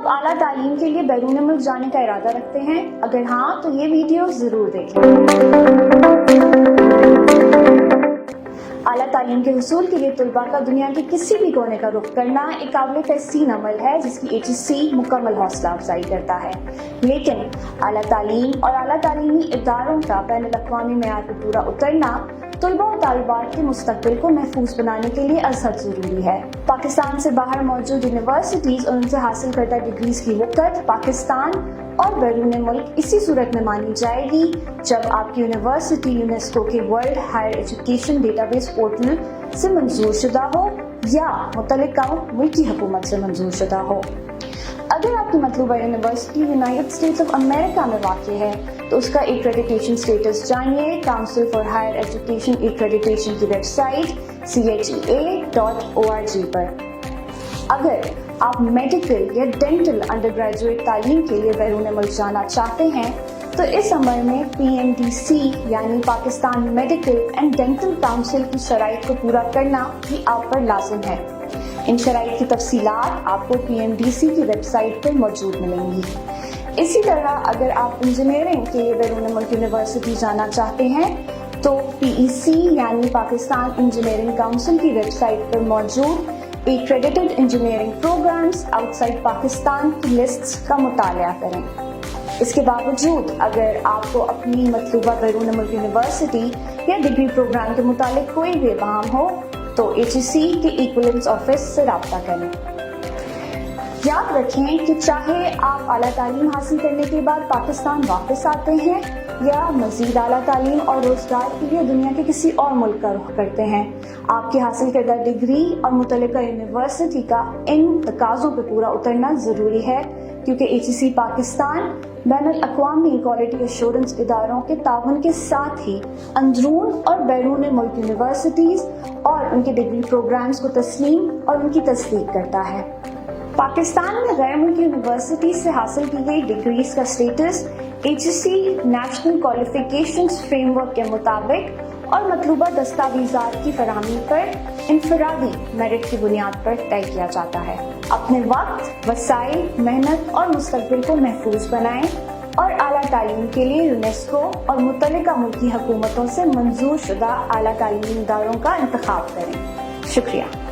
آپ اعلیٰ تعلیم کے لیے بیرون ملک جانے کا ارادہ رکھتے ہیں؟ اگر ہاں تو یہ ویڈیو ضرور دیکھیں۔ اعلیٰ تعلیم کے حصول کے لیے طلباء کا دنیا کے کسی بھی کونے کا رخ کرنا ایک قابل تحسین عمل ہے جس کی HEC مکمل حوصلہ افزائی کرتا ہے، لیکن اعلیٰ تعلیم اور اعلیٰ تعلیمی اداروں کا بین الاقوامی معیار پر پورا اترنا طلباء و طالبات کے مستقبل کو محفوظ بنانے کے لیے ازحد ضروری ہے۔ پاکستان سے باہر موجود یونیورسٹیز اور ان سے حاصل کردہ ڈگریز کی وقت پاکستان اور بیرون ملک اسی صورت میں مانی جائے گی جب آپ کی یونیورسٹی یونیسکو کے world higher education database portal سے منظور شدہ ہو یا متعلقہ ملکی حکومت سے منظور شدہ ہو۔ اگر آپ کی مطلوبہ university United States of America میں واقع ہے تو اس کا ایکریڈیٹیشن سٹیٹس جانیے council for higher education accreditation کی ویب سائٹ chea.org پر۔ اگر آپ میڈیکل یا ڈینٹل انڈر گریجویٹ تعلیم کے لیے بیرون ملک جانا چاہتے ہیں تو اس عمل میں PMDC یعنی Pakistan medical and dental council کی شرائط کو پورا کرنا بھی آپ پر لازم ہے۔ ان شرائط کی تفصیلات آپ کو PMDC کی ویب سائٹ پر موجود ملیں گی۔ اسی طرح اگر آپ انجینئرنگ کے لیے بیرون ملک یونیورسٹی جانا چاہتے ہیں تو PEC یعنی پاکستان انجینئرنگ کاؤنسل کی ویب سائٹ پر موجود accredited engineering programmes outside Pakistan کی لسٹس کا مطالعہ کریں۔ اس کے باوجود اگر آپ کو اپنی مطلوبہ بیرون ملک یونیورسٹی یا ڈگری پروگرام کے متعلق کوئی بھی ابہام ہو تو HEC کے ایکویلنس آفس سے رابطہ کریں۔ یاد رکھیں کہ چاہے آپ اعلیٰ تعلیم حاصل کرنے کے بعد پاکستان واپس آتے ہیں یا مزید اعلیٰ تعلیم اور روزگار کے لیے دنیا کے کسی اور ملک کا رخ کرتے ہیں، آپ کی حاصل کردہ ڈگری اور متعلقہ یونیورسٹی کا ان تقاضوں پہ پورا اترنا ضروری ہے، کیونکہ HEC پاکستان بین الاقوامی کوالٹی ایشورنس اداروں کے تعاون کے ساتھ ہی اندرون اور بیرون ملک یونیورسٹیز اور ان کے ڈگری پروگرامز کو تسلیم اور ان کی تصدیق کرتا ہے۔ پاکستان میں غیر ملکی یونیورسٹی سے حاصل کی گئی ڈگریز کا status HEC national qualifications framework کے مطابق اور مطلوبہ دستاویزات کی فراہمی پر انفرادی میرٹ کی بنیاد پر طے کیا جاتا ہے۔ اپنے وقت، وسائل، محنت اور مستقبل کو محفوظ بنائیں اور اعلیٰ تعلیم کے لیے یونیسکو اور متعلقہ ملکی حکومتوں سے منظور شدہ اعلیٰ تعلیمی اداروں کا انتخاب کریں۔ شکریہ۔